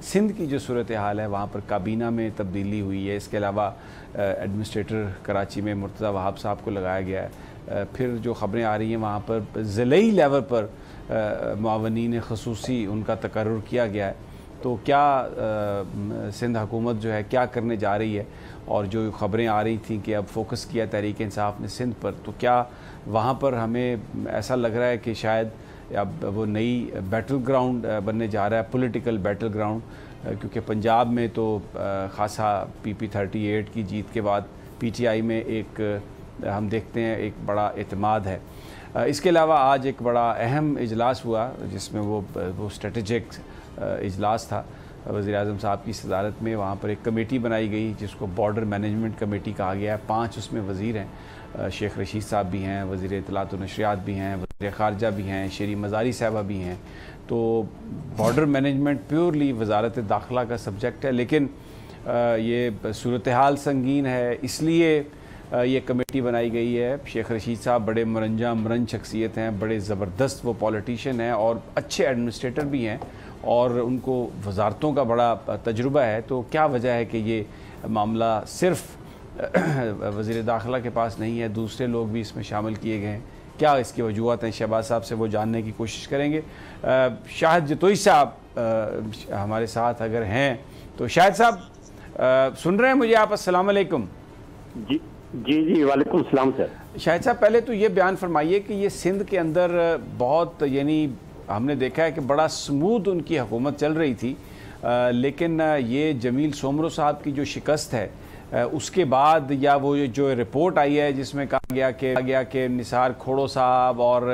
सिंध की जो सूरत हाल है वहाँ पर काबीना में तब्दीली हुई है, इसके अलावा एडमिनिस्ट्रेटर कराची में मुर्तज़ा वहाब साहब को लगाया गया है। फिर जो ख़बरें आ रही हैं वहाँ पर ज़िलई लेवल पर मुआवनीन ख़ुसूसी उनका तकर्रुर किया गया है। तो क्या सिंध हुकूमत जो है क्या करने जा रही है, और जो ख़बरें आ रही थी कि अब फोकस किया तहरीक इंसाफ ने सिंध पर, तो क्या वहाँ पर हमें ऐसा लग रहा है कि शायद अब वो नई बैटल ग्राउंड बनने जा रहा है, पॉलिटिकल बैटल ग्राउंड, क्योंकि पंजाब में तो ख़ासा PP38 की जीत के बाद PTI में एक हम देखते हैं एक बड़ा एतमाद है। इसके अलावा आज एक बड़ा अहम इजलास हुआ जिसमें वो स्ट्रेटजिक इजलास था वज़ीर-ए-आज़म साहब की सदारत में। वहाँ पर एक कमेटी बनाई गई जिसको बॉर्डर मैनेजमेंट कमेटी कहा गया है। 5 उसमें वज़ीर हैं, शेख रशीद साहब भी हैं, वज़ीर इत्तलात व नशरियात भी हैं, वज़ीर ख़ारजा भी हैं, शेरी मज़ारी साहबा भी हैं। तो बॉर्डर मैनेजमेंट प्योरली वज़ारत दाखिला का सब्जेक्ट है, लेकिन ये सूरत हाल संगीन है, इसलिए ये कमेटी बनाई गई है। शेख रशीद साहब बड़े मरन शख्सियत हैं, बड़े ज़बरदस्त वो पॉलिटिशियन हैं और अच्छे एडमिनिस्ट्रेटर भी हैं, और उनको वजारतों का बड़ा तजुर्बा है। तो क्या वजह है कि ये मामला सिर्फ वज़ीर दाखिला के पास नहीं है, दूसरे लोग भी इसमें शामिल किए गए हैं? क्या इसकी वजूहत हैं? शहबाज साहब से वो जानने की कोशिश करेंगे। शाहिद जतोई साहब हमारे साथ अगर हैं तो शाहिद साहब सुन रहे हैं मुझे आप? अस्सलाम वालेकुम। जी जी जी, वालेकुम सलाम सर। शाहिद साहब पहले तो ये बयान फरमाइए कि ये सिंध के अंदर बहुत यानी हमने देखा है कि बड़ा स्मूथ उनकी हुकूमत चल रही थी, लेकिन ये जमील सोमरो साहब की जो शिकस्त है उसके बाद, या वो जो रिपोर्ट आई है जिसमें कहा गया कि निसार खोड़ो साहब और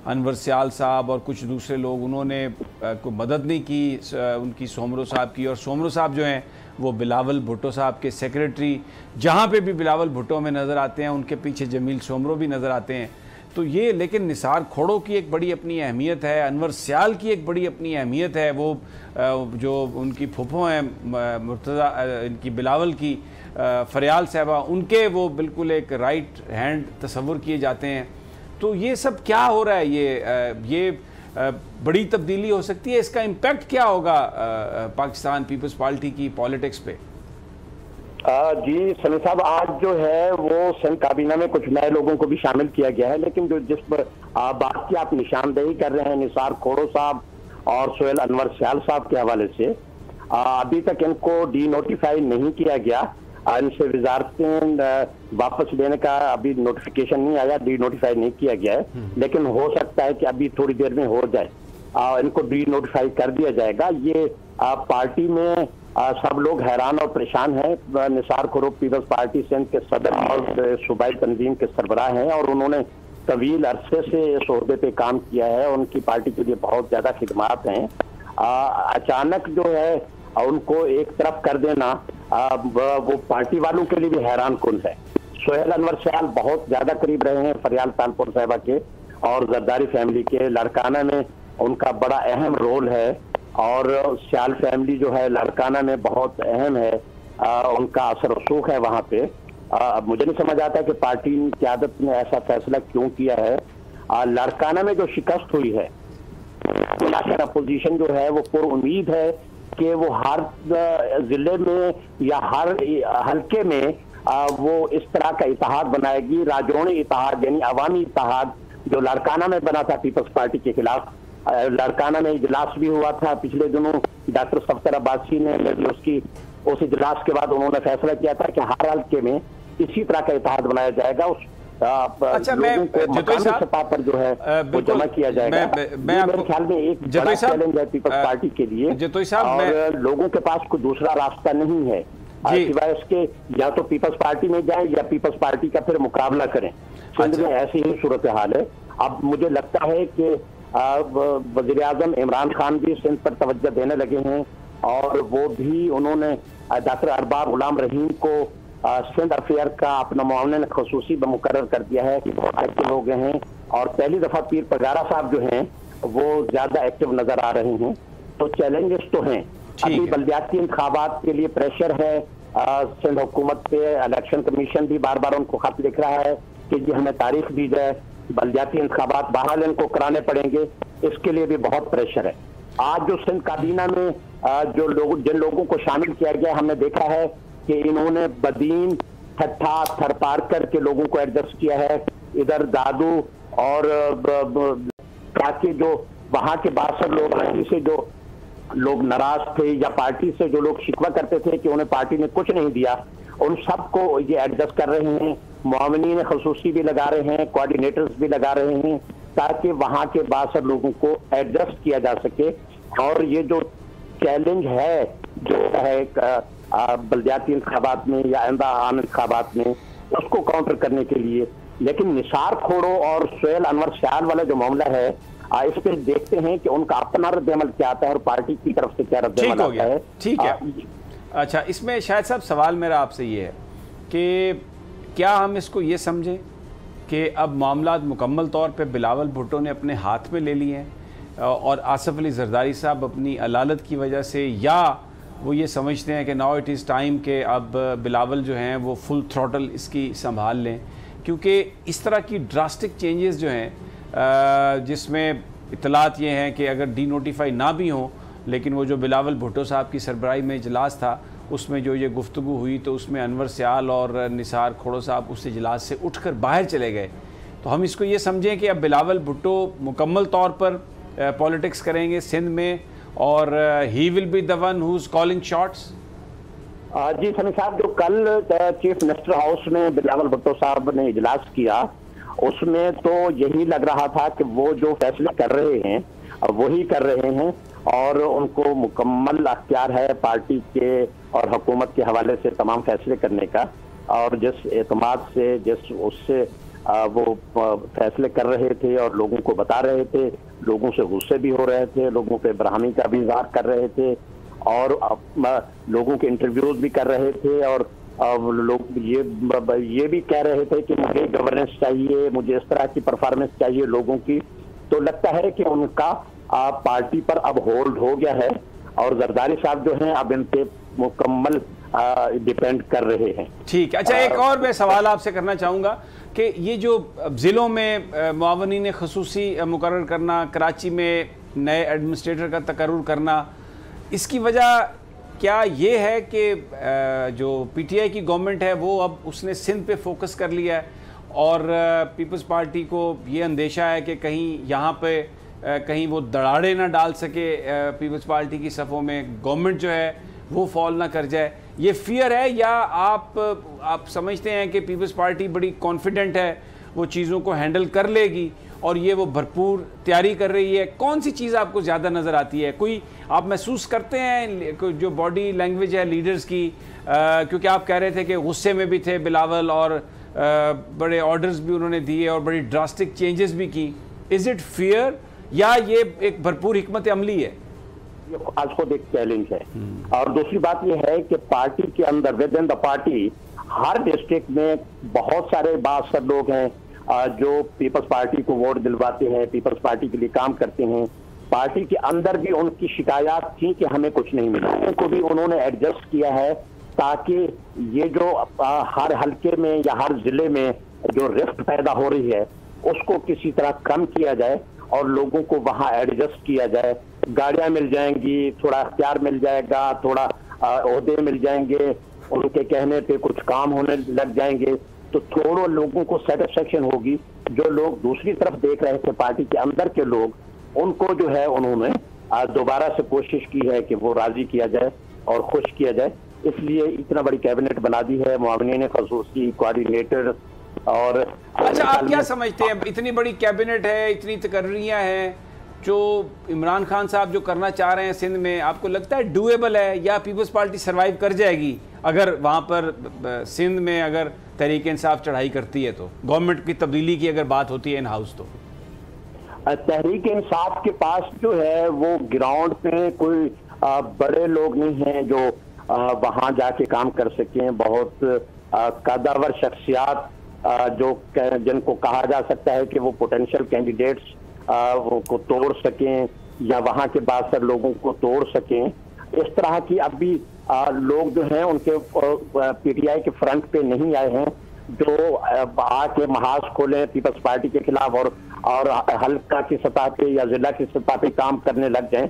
अनवर सियाल साहब और कुछ दूसरे लोग उन्होंने को मदद नहीं की उनकी सोमरो साहब की, और सोमरो साहब जो हैं वो बिलावल भुट्टो साहब के सेक्रेटरी, जहाँ पे भी बिलावल भुट्टो में नज़र आते हैं उनके पीछे जमील सोमरो भी नज़र आते हैं। तो ये, लेकिन निसार खोड़ो की एक बड़ी अपनी अहमियत है, अनवर सियाल की एक बड़ी अपनी अहमियत है, वो जो उनकी फुफो हैं मुर्तज़ा इनकी बिलावल की फरियाल साहबा, उनके वो बिल्कुल एक राइट हैंड तस्वुर किए जाते हैं। तो ये सब क्या हो रहा है? ये बड़ी तब्दीली हो सकती है, इसका इम्पैक्ट क्या होगा पाकिस्तान पीपल्स पार्टी की पॉलिटिक्स पे? जी सनी साहब, आज जो है वो सिंध काबीना में कुछ नए लोगों को भी शामिल किया गया है, लेकिन जो जिस पर बात की आप निशानदेही कर रहे हैं निसार खोड़ो साहब और सोहेल अनवर सियाल साहब के हवाले से, अभी तक इनको डी नोटिफाई नहीं किया गया। इनसे वजारतें वापस लेने का अभी नोटिफिकेशन नहीं आया, डी नोटिफाई नहीं किया गया है, लेकिन हो सकता है कि अभी थोड़ी देर में हो जाए, इनको डी नोटिफाई कर दिया जाएगा। ये पार्टी में सब लोग हैरान और परेशान हैं। निसार खोड़ो पीपल्स पार्टी सिंध के सदर और सूबाई तंजीम के सरबराह हैं, और उन्होंने तवील अरसे से इस ओहदे पे काम किया है, उनकी पार्टी के लिए बहुत ज्यादा खिदमात हैं। अचानक जो है उनको एक तरफ कर देना वो पार्टी वालों के लिए भी हैरान कुन है। सोहेल अनवर सियाल बहुत ज्यादा करीब रहे हैं फरियाल तानपुर साहिबा के और जरदारी फैमिली के, लड़काना में उनका बड़ा अहम रोल है, और सियाल फैमिली जो है लड़काना में बहुत अहम है, उनका असर रसूख है वहाँ पे। मुझे नहीं समझ आता कि पार्टी की क़यादत ने ऐसा फैसला क्यों किया है। लड़काना में जो शिकस्त हुई है, अपोजिशन जो है वो पुर उम्मीद है कि वो हर जिले में या हर हल्के में वो इस तरह का इत्तेहाद बनाएगी, राजौनी इत्तेहाद यानी अवामी इत्तेहाद जो लड़काना में बना था पीपल्स पार्टी के खिलाफ। लड़काना में इजलास भी हुआ था पिछले दिनों, डॉक्टर सफ्तर अब्बासी ने उस इजलास के बाद उन्होंने फैसला किया था कि हर हल्के में इसी तरह का इत्तेहाद बनाया जाएगा। उस अच्छा, मैं जतोई साहब सतह पर जो है वो जमा किया जाएगा। मेरे ख्याल में एक बड़ा चैलेंज है पीपल्स पार्टी के लिए, जतोई साहब, और लोगों के पास कोई दूसरा रास्ता नहीं है सिवाय इसके, या तो पीपल्स पार्टी में जाए या पीपल्स पार्टी का फिर मुकाबला करें। सिंध में ऐसी ही सूरत हाल है। अब मुझे लगता है कि वज़ीर आज़म इमरान खान भी सिंध पर तवज्जो देने लगे हैं, और वो भी उन्होंने डॉक्टर अरबाब गुलाम रहीम को सिंध अफेयर का अपना मुआवन खसूसी मुकर्रर कर दिया है कि बहुत एक्टिव हो गए हैं, और पहली दफा पीर पगारा साहब जो हैं वो ज्यादा एक्टिव नजर आ रहे हैं। तो चैलेंजेस तो हैं। अभी बल्दियाती इंतखाबात के लिए प्रेशर है सिंध हुकूमत पे, इलेक्शन कमीशन भी बार बार उनको खत लिख रहा है कि जी हमें तारीख दी जाए, बल्दियाती इंतखाबात बहरहाल इनको कराने पड़ेंगे, इसके लिए भी बहुत प्रेशर है। आज जो सिंध काबीना में जिन लोगों को शामिल किया गया, हमने देखा है कि इन्होंने बदीन, ठट्ठा, थरपारकर के लोगों को एडजस्ट किया है। इधर दादू और ताकि जो वहां के 62 लोग हैं, जिसे जो लोग नाराज थे या पार्टी से जो लोग शिकवा करते थे कि उन्हें पार्टी ने कुछ नहीं दिया, उन सबको ये एडजस्ट कर रहे हैं। मुआविनीन खसूसी भी लगा रहे हैं, कोऑर्डिनेटर्स भी लगा रहे हैं, ताकि वहां के 62 लोगों को एडजस्ट किया जा सके। और ये जो चैलेंज है जो है बल्दियाती इंतखाबात में या आइंदा आम इंतखाबात में, उसको काउंटर करने के लिए। लेकिन निसार खोड़ो और सोहेल अनवर शाह वाला जो मामला है, इस पे देखते हैं कि उनका अपना रद्द-ए-अमल क्या आता है और पार्टी की तरफ से क्या रद्द-ए-अमल आता है। ठीक है। अच्छा, इसमें शायद साहब सवाल मेरा आपसे ये है कि क्या हम इसको ये समझें कि अब मामला मुकम्मल तौर पे बिलावल भुट्टो ने अपने हाथ में ले लिए हैं और आसिफ अली जरदारी साहब अपनी अलालत की वजह से, या वो ये समझते हैं कि नाउ इट इज़ टाइम कि अब बिलावल जो हैं वो फुल थ्रॉटल इसकी संभाल लें, क्योंकि इस तरह की ड्रास्टिक चेंजेस जो हैं जिसमें इतलात ये हैं कि अगर डी नोटिफाई ना भी हों, लेकिन वो जो बिलावल भुट्टो साहब की सरबराही में इजलास था उसमें जो ये गुफ्तगू हुई, तो उसमें अनवर सियाल और निसार खोड़ो साहब उस इजलास से उठकर बाहर चले गए। तो हम इसको ये समझें कि अब बिलावल भुट्टो मुकम्मल तौर पर पॉलिटिक्स करेंगे सिंध में और he will be the one who is calling shots. जी सनी साहब, जो कल चीफ मिनिस्टर हाउस में बिलावल भुट्टो साहब ने इजलास किया, उसमें तो यही लग रहा था कि वो जो फैसले कर रहे हैं वही कर रहे हैं और उनको मुकम्मल अख्तियार है पार्टी के और हुकूमत के हवाले से तमाम फैसले करने का। और जिस एतमाद से, जिस उससे वो फैसले कर रहे थे और लोगों को बता रहे थे, लोगों से गुस्से भी हो रहे थे, लोगों पे बरहमी का भी इज़हार कर रहे थे और लोगों के इंटरव्यूज भी कर रहे थे। और लोग ये भी कह रहे थे कि मुझे गवर्नेंस चाहिए, मुझे इस तरह की परफॉर्मेंस चाहिए लोगों की। तो लगता है कि उनका पार्टी पर अब होल्ड हो गया है और जरदारी साहब जो हैं अब इन पे मुकम्मल डिपेंड कर रहे हैं। ठीक है। अच्छा, एक और मैं सवाल आपसे करना चाहूँगा कि ये जो ज़िलों में मुआवनीन खसूसी मुकर्रर करना, कराची में नए एडमिनिस्ट्रेटर का तकर्रुर करना, इसकी वजह क्या ये है कि जो पीटीआई की गवर्नमेंट है वो अब उसने सिंध पे फोकस कर लिया है और पीपल्स पार्टी को ये अंदेशा है कि कहीं यहाँ पे कहीं वो दराड़े ना डाल सके पीपल्स पार्टी की सफ़ों में, गवर्नमेंट जो है वो फॉल ना कर जाए, ये फियर है? या आप समझते हैं कि पीपल्स पार्टी बड़ी कॉन्फिडेंट है, वो चीज़ों को हैंडल कर लेगी और ये वो भरपूर तैयारी कर रही है? कौन सी चीज़ आपको ज़्यादा नज़र आती है? कोई आप महसूस करते हैं जो बॉडी लैंग्वेज है लीडर्स की, क्योंकि आप कह रहे थे कि गुस्से में भी थे बिलावल और बड़े ऑर्डर्स भी उन्होंने दिए और बड़ी ड्रास्टिक चेंजेस भी की। इज़ इट फियर या ये एक भरपूर हिकमत अमली है? आज को एक चैलेंज है। और दूसरी बात यह है कि पार्टी के अंदर, with in the party, her district में बहुत सारे 62 लोग हैं जो पीपल्स पार्टी को वोट दिलवाते हैं, पीपल्स पार्टी के लिए काम करते हैं। पार्टी के अंदर भी उनकी शिकायत थी कि हमें कुछ नहीं मिला, उनको भी उन्होंने एडजस्ट किया है ताकि ये जो हर हल्के में या हर जिले में जो रिफ्ट पैदा हो रही है उसको किसी तरह कम किया जाए और लोगों को वहां एडजस्ट किया जाए। गाड़ियां मिल जाएंगी, थोड़ा अख्तियार मिल जाएगा, थोड़ा ओहदे मिल जाएंगे, उनके कहने पे कुछ काम होने लग जाएंगे, तो थोड़ा लोगों को सेटिस्फेक्शन होगी। जो लोग दूसरी तरफ देख रहे थे, पार्टी के अंदर के लोग, उनको जो है उन्होंने दोबारा से कोशिश की है कि वो राजी किया जाए और खुश किया जाए। इसलिए इतना बड़ी कैबिनेट बना दी है, मुआविनीन खसूसी, कोऑर्डिनेटर और। अच्छा, आप क्या समझते हैं, इतनी बड़ी कैबिनेट है, इतनी तकर्रियां हैं, जो इमरान खान साहब जो करना चाह रहे हैं सिंध में, आपको लगता है डूएबल है या पीपल्स पार्टी सरवाइव कर जाएगी अगर वहाँ पर सिंध में अगर तहरीक इंसाफ चढ़ाई करती है? तो गवर्नमेंट की तब्दीली की अगर बात होती है इन हाउस, तो तहरीक इंसाफ के पास जो है वो ग्राउंड पे कोई बड़े लोग नहीं हैं जो वहां जाके काम कर सकें। बहुत कदावर शख्सियात जो जिनको कहा जा सकता है कि वो पोटेंशियल कैंडिडेट्स को तोड़ सकें या वहां के 62 लोगों को तोड़ सकें, इस तरह की अभी लोग जो हैं उनके पीटीआई के फ्रंट पे नहीं आए हैं जो आके महाज खोलें पीपल्स पार्टी के खिलाफ और हल्का की सतह पे या जिला की सतह पे काम करने लग जाएं।